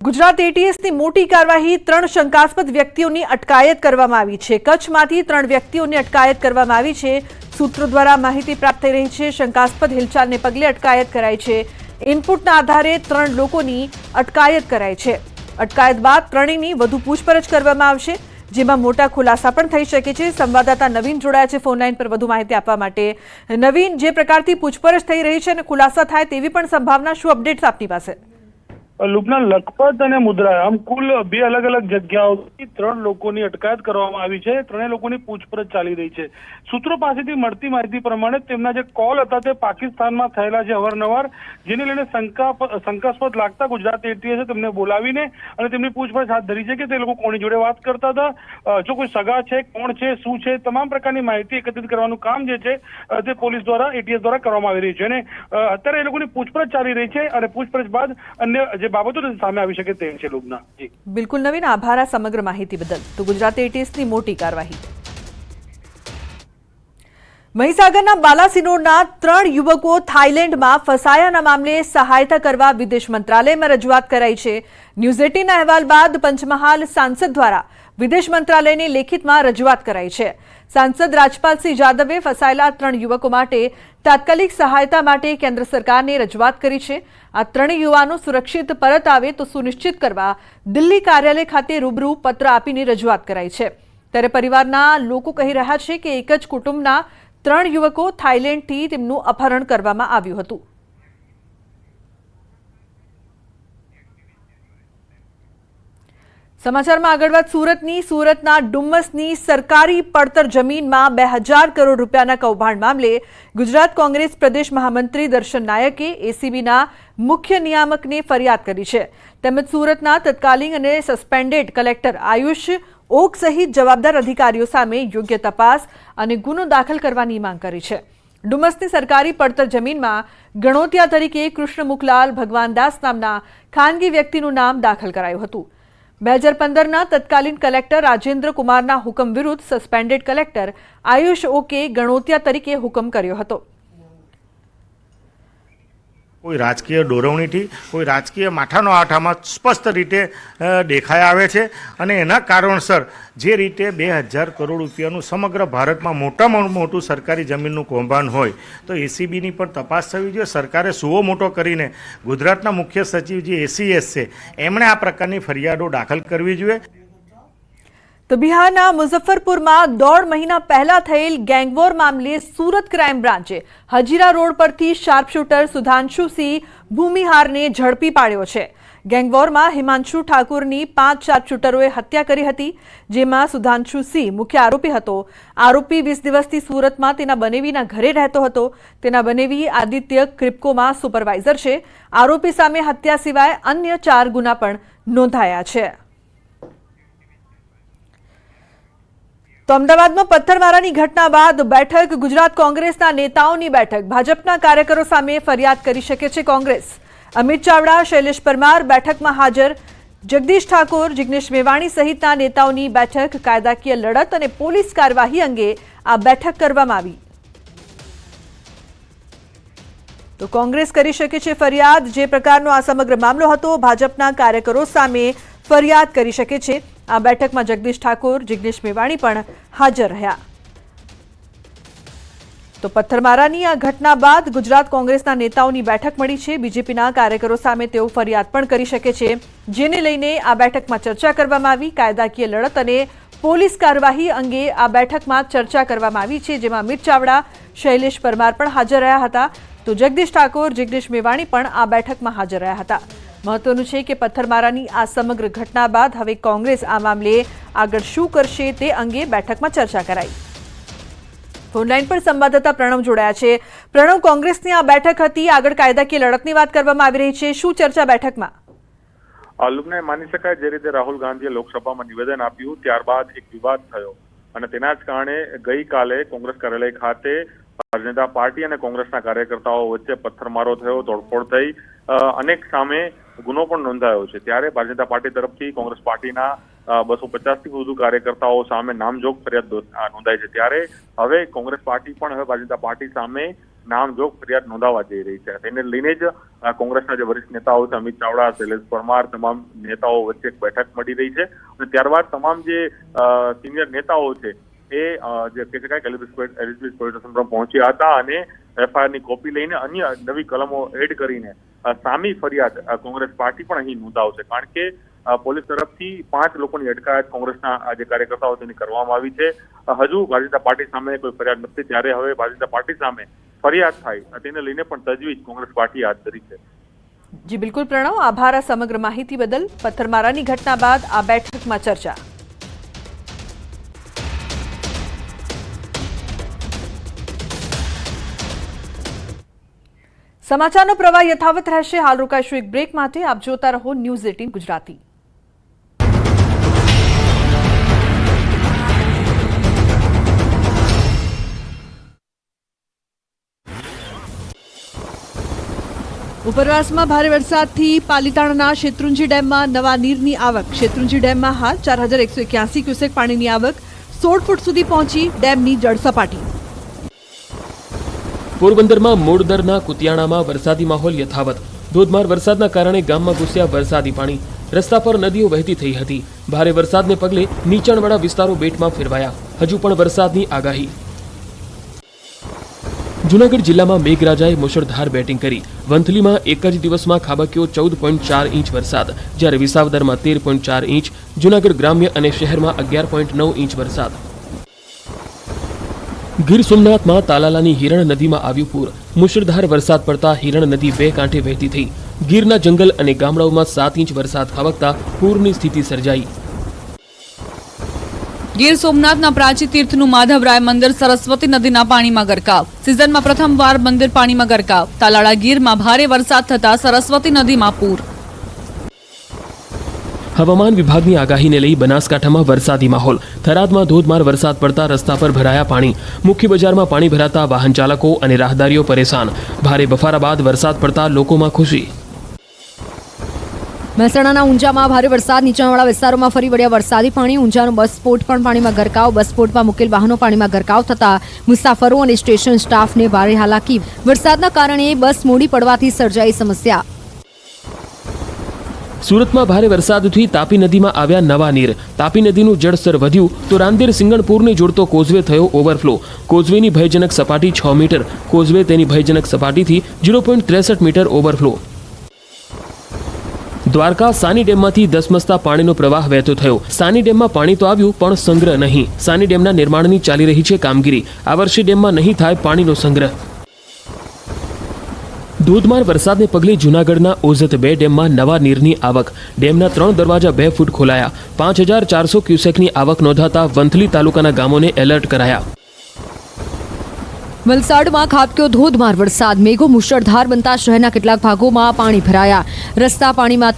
ગુજરાત એટીએસની મોટી કાર્યવાહી 3 શંકાસ્પદ વ્યક્તિઓની અટકાયત કરવામાં આવી છે। કચ્છમાંથી 3 વ્યક્તિઓની અટકાયત કરવામાં આવી છે। સૂત્રો દ્વારા માહિતી પ્રાપ્ત થઈ રહી છે। શંકાસ્પદ હિલચાલને પગલે અટકાયત કરાઈ છે। ઇનપુટના આધારે 3 લોકોની અટકાયત કરાઈ છે। અટકાયત બાદ ત્રણેયની વધુ પૂછપરછ કરવામાં આવશે, જેમાં મોટા ખુલાસા પણ થઈ શકે છે। સંવાદદાતા નવીન જોડાયા છે ફોન લાઈન પર વધુ માહિતી આપવા માટે। નવીન, જે પ્રકારથી પૂછપરછ થઈ રહી છે અને ખુલાસા થાય તેવી પણ સંભાવના, શું અપડેટ્સ આપની પાસે? લુબના લખપત અને મુદ્રા આમ કુલ 2 અલગ અલગ જગ્યાઓથી 3 લોકોની અટકાયત કરવામાં આવી છે। 3 લોકોની પૂછપરછ ચાલી રહી છે। સૂત્રો પાસેથી મળતી માહિતી પ્રમાણે તેમના જે કોલ હતા તે પાકિસ્તાનમાં થયેલા છે અવારનવાર, જેને લઈને શંકાસ્પદ લાગતા ગુજરાત એટીએસે તેમને બોલાવીને અને તેમની પૂછપરછ હાથ ધરી છે કે તે લોકો કોની જોડે વાત કરતા હતા, જો કોઈ સગા છે, કોણ છે, શું છે, તમામ પ્રકારની માહિતી એકત્રિત કરવાનું કામ જે છે તે પોલીસ દ્વારા, એટીએસ દ્વારા કરવામાં આવી રહ્યું છે। અને અત્યારે એ લોકોની પૂછપરછ ચાલી રહી છે અને પૂછપરછ બાદ અન્ય બાબતો સામે આવી શકે તેમ છે। લુબના જી બિલકુલ નવીન, આભાર આ સમગ્ર માહિતી બદલ। તો ગુજરાત એટીએસની મોટી કાર્યવાહી। મહીસાગરના બાલાસિનોરના 3 યુવકો થાઈલેન્ડમાં ફસાયાના મામલે સહાયતા કરવા વિદેશ મંત્રાલયમાં રજૂઆત કરાઈ છે। ન્યૂઝ 18ના અહેવાલ બાદ પંચમહાલ સાંસદ દ્વારા વિદેશ મંત્રાલયને લેખિતમાં રજૂઆત કરાઈ છે। સાંસદ રાજપાલસિંહ જાદવે ફસાયેલા 3 યુવકો માટે તાત્કાલિક સહાયતા માટે કેન્દ્ર સરકારને રજૂઆત કરી છે। આ 3 યુવાનો સુરક્ષિત પરત આવે તો સુનિશ્ચિત કરવા દિલ્હી કાર્યાલય ખાતે રૂબરૂ પત્ર આપીને રજૂઆત કરાઈ છે। ત્યારે પરિવારના લોકો કહી રહ્યા છે કે એક જ કુટુંબના 3 યુવકો થાઈલેન્ડથી તેમનું અપહરણ કરવામાં આવ્યું હતું। સમાચારમાં આગળ વાત સુરતના ડુમ્મસની સરકારી પડતર જમીનમાં 2000 કરોડ રૂપિયાના કૌભાંડ મામલે ગુજરાત કોંગ્રેસ પ્રદેશ મહામંત્રી દર્શન નાયકે એસીબીના મુખ્ય નિયામકને ફરિયાદ કરી છે। તેમજ સુરતના તત્કાલીન અને સસ્પેન્ડેડ કલેક્ટર આયુષ ઓક સહિત જવાબદાર અધિકારીઓ સામે યોગ્ય તપાસ અને ગુનો દાખલ કરવાની માંગ કરી છે। ડુમ્મસની સરકારી પડતર જમીનમાં ગણોતિયા તરીકે કૃષ્ણમુખલાલ ભગવાનદાસ નામના ખાનગી વ્યક્તિનું નામ દાખલ કરાયું હતું। 2015ના તત્કાલીન કલેક્ટર રાજેન્દ્ર કુમારના હુકમ વિરુદ્ધ સસ્પેન્ડેડ કલેક્ટર આયુષ ઓકે ગણોતિયા તરીકે હુકમ કર્યો હતો। કોઈ રાજકીય દોરવણીથી, કોઈ રાજકીય માથાનો આઠામાં સ્પષ્ટ રીતે દેખાઈ આવે છે અને એના કારણસર જે રીતે 2000 કરોડ રૂપિયાનું સમગ્ર ભારતમાં મોટામાં મોટું સરકારી જમીનનું કૌભાંડ હોય તો એસીબીની પણ તપાસ થવી જોઈએ। સરકારે સુઓ મોટો કરીને ગુજરાતના મુખ્ય સચિવ જે એસીએસ છે એમણે આ પ્રકારની ફરિયાદો દાખલ કરવી જોઈએ। તો બિહારના મુઝફ્ફરપુરમાં 1.5 મહિના પહેલા થયેલ ગેંગવોર મામલે સુરત ક્રાઇમ બ્રાન્ચે હજીરા રોડ પરથી શાર્પશૂટર સુધાંશુસિંહ ભૂમિહારને ઝડપી પાડ્યો છે। ગેંગવોરમાં હિમાંશુ ઠાકુરની 5 શાર્પશૂટરોએ હત્યા કરી હતી, જેમાં સુધાંશુસિંહ મુખ્ય આરોપી હતો। આરોપી 20 દિવસથી સુરતમાં તેના બનેવીના ઘરે રહેતો હતો। તેના બનેવી આદિત્ય ક્રિપ્કોમાં સુપરવાઇઝર છે। આરોપી સામે હત્યા સિવાય અન્ય 4 ગુના પણ નોંધાયા છે। તો અમદાવાદમાં પથ્થરમારાની ઘટના બાદ બેઠક, ગુજરાત કોંગ્રેસના નેતાઓની બેઠક, ભાજપના કાર્યકરો સામે ફરિયાદ કરી શકે છે કોંગ્રેસ। અમિત ચાવડા, શૈલેષ પરમાર બેઠકમાં હાજર। જગદીશ ઠાકોર, જિગ્નેશ મેવાણી સહિતના નેતાઓની બેઠક, કાયદાકીય લડત અને પોલીસ કાર્યવાહી અંગે આ બેઠક કરવામાં આવી। તો કોંગ્રેસ કરી શકે છે ફરિયાદ। જે પ્રકારનો આ સમગ્ર મામલો હતો, ભાજપના કાર્યકરો સામે ફરિયાદ કરી શકે છે। આ બેઠકમાં જગદીશ ઠાકોર, જિગ્નેશ મેવાણી પણ હાજર રહ્યા। તો પથ્થરમારાની આ ઘટના બાદ ગુજરાત કોંગ્રેસના નેતાઓની બેઠક મળી છે। બીજેપીના કાર્યકરો સામે તેઓ ફરિયાદ પણ કરી શકે છે, જેને લઈને આ બેઠકમાં ચર્ચા કરવામાં આવી। કાયદાકીય લડત અને પોલીસ કાર્યવાહી અંગે આ બેઠકમાં ચર્ચા કરવામાં આવી છે, જેમાં અમિત ચાવડા, શૈલેષ પરમાર પણ હાજર રહ્યા હતા। તો જગદીશ ઠાકોર, જિગ્નેશ મેવાણી પણ આ બેઠકમાં હાજર રહ્યા હતા। મહત્વનું છે કે પથ્થરમારાની આ સમગ્ર ઘટના બાદ હવે કોંગ્રેસ આ મામલે આગળ શું કરશે તે અંગે બેઠકમાં ચર્ચા કરાઈ। ફોનલાઈન પર સંવાદદાતા પ્રણવ જોડાયા છે। પ્રણવ, કોંગ્રેસની આ બેઠક હતી, આગળ કાયદાકીય લડતની વાત કરવામાં આવી રહી છે, શું ચર્ચા બેઠકમાં? આલુમને માની શકાય જે રીતે રાહુલ ગાંધીએ લોકસભામાં નિવેદન આપ્યું ત્યારબાદ એક વિવાદ થયો અને તેના જ કારણે ગઈકાલે કોંગ્રેસ કાર્યાલય ખાતે ભારતીય જનતા પાર્ટી અને કોંગ્રેસના કાર્યકર્તાઓ વચ્ચે પથ્થરમારો થયો, તોડફોડ થઈ, અનેક સામે ગુનો પણ નોંધાયો છે। ત્યારે ભારતીય જનતા પાર્ટી તરફથી કોંગ્રેસ પાર્ટીના 250થી વધુ કાર્યકર્તાઓ સામે નામજોગ ફરિયાદ નોંધાઈ છે। ત્યારે હવે કોંગ્રેસ પાર્ટી પણ હવે ભારતીય જનતા પાર્ટી સામે નામજોગ ફરિયાદ નોંધાવા જઈ રહી છે. તેને લઈને જ કોંગ્રેસના જે વરિષ્ઠ નેતાઓ છે, અમિત ચાવડા, શૈલેષ પરમાર, તમામ નેતાઓ વચ્ચે એક બેઠક મળી રહી છે અને ત્યારબાદ તમામ જે સિનિયર નેતાઓ છે એ જે કહી શકાય કે એલબીએસ પોલીસ સ્ટેશન પર પહોંચ્યા હતા અને એફઆઈઆર ની કોપી લઈને અન્ય નવી કલમો એડ કરીને સામી ફરિયાદ કોંગ્રેસ પાર્ટી પણ અહીં નોંધાવશે. કારણ કે પોલીસ તરફથી 5 લોકોની અટકાયત કોંગ્રેસના જે કાર્યકર્તાઓ તેની કરવામાં આવી છે. હજુ ભારતીય જનતા પાર્ટી સામે કોઈ ફરિયાદ નથી, ત્યારે હવે ભારતીય જનતા પાર્ટી સામે ફરિયાદ થાય તેને લઈને પણ તજવીજ કોંગ્રેસ પાર્ટીએ હાથ ધરી છે. જી બિલકુલ પ્રણવ, આભાર આ સમગ્ર માહિતી બદલ. પથ્થરમારાની ઘટના બાદ આ બેઠકમાં ચર્ચા. સમાચારનો પ્રવાહ યથાવત રહેશે. હાલ રોકાઈશું એક બ્રેક માટે. આપ જોતા રહો ન્યૂઝ 18 ગુજરાતી. ઉપરવાસમાં ભારે વરસાદથી પાલીતાણાના શેત્રુંજી ડેમમાં નવા નીરની આવક. શેત્રુંજી ડેમમાં હાલ 4181 ક્યુસેક પાણીની આવક 16 ફૂટ સુધી પહોંચી. ડેમની જળસપાટી. પોરબંદરમાં મોડદરના કુતિયાણામાં વરસાદી માહોલ યથાવત. ધોધમાર વરસાદના કારણે ગામમાં ઘૂસ્યા વરસાદી પાણી. રસ્તા પર નદીઓ વહેતી થઈ હતી. ભારે વરસાદને પગલે નીચાણવાળા વિસ્તારો બેટમાં ફેરવાયા. હજુ પણ વરસાદની આગાહી. જૂનાગઢ જિલ્લામાં મેઘરાજાએ મુશળધાર બેટિંગ કરી. વંથલીમાં એક જ દિવસમાં ખાબક્યો 14.4 ઇંચ વરસાદ, જ્યારે વિસાવદરમાં 13.4 ઇંચ, જૂનાગઢ ગ્રામ્ય અને શહેરમાં 11.9 ઇંચ વરસાદ. ગીર સોમનાથમાં તાલાલાની હિરણ નદીમાં આવ્યું પૂર. મુશળધાર વરસાદ પડતા હિરણ નદી 2 કાંઠે વહેતી થઈ. ગીરના જંગલ અને ગામડાઓમાં 7 ઇંચ વરસાદ ખાબકતા પૂરની સ્થિતિ સર્જાઈ. ગીર સોમનાથના પ્રાચી તીર્થનું માધવરાય મંદિર સરસ્વતી નદીના પાણીમાં ગરકાવ. સિઝનમાં પ્રથમવાર મંદિર પાણીમાં ગરકાવ. તાલાળા ગીરમાં ભારે વરસાદ થતા સરસ્વતી નદીમાં પૂર. હવામાન વિભાગની આગાહીને લઈ બનાસકાંઠામાં વરસાદી માહોલ. થરાદમાં ધોધમાર વરસાદ પડતા રસ્તા પર ભરાયા પાણી. મુખ્ય બજારમાં પાણી ભરાતા વાહન ચાલકો અને રાહદારીઓ પરેશાન. ભારે બફારા બાદ વરસાદ પડતા લોકોમાં ખુશી. મહેસાણાના ઊંઝામાં ભારે વરસાદ. નીચાણવાળા વિસ્તારોમાં ફરી વળ્યા વરસાદી પાણી. ઊંઝાનો બસ સ્પોટ પણ પાણીમાં ગરકાવ. બસ સ્પોટમાં મુકેલ વાહનો પાણીમાં ગરકાવ થતા મુસાફરો અને સ્ટેશન સ્ટાફને ભારે હાલાકી. વરસાદના કારણે બસ મોડી પડવાથી સર્જાઈ સમસ્યા. સુરતમાં ભારે વરસાદથી તાપી નદીમાં આવ્યા નવા નીર. તાપી નદીનું જળસ્તર વધ્યું તો રાંદેર સિંગણપુરને જોડતો કોઝવે થયો ઓવરફ્લો. કોઝવેની ભયજનક સપાટી 6 મીટર. કોઝવે તેની ભયજનક સપાટીથી 0.63 મીટર ઓવરફ્લો. દ્વારકા સાની ડેમમાંથી ધસમસતા પાણીનો પ્રવાહ વહેતો થયો. સાની ડેમમાં પાણી તો આવ્યું પણ સંગ્રહ નહીં. સાની ડેમના નિર્માણની ચાલી રહી છે કામગીરી. આ વર્ષે ડેમમાં નહીં થાય પાણીનો સંગ્રહ. ધોધમાર વરસાદને પગલે જૂનાગઢના ઓઝત 2 ડેમમાં નવા નીરની આવક. ડેમના 3 દરવાજા 2 ફૂટ ખોલાયા. 5400 ક્યુસેકની આવક નોંધાતા વંથલી તાલુકાના ગામોને એલર્ટ કરાયા. વલસાડમાં ખાબક્યો ધોધમાર વરસાદ. મેઘો મુશળધાર બનતા શહેરના કેટલાક ભાગોમાં પાણી ભરાયા. રસ્તા પાણીમાં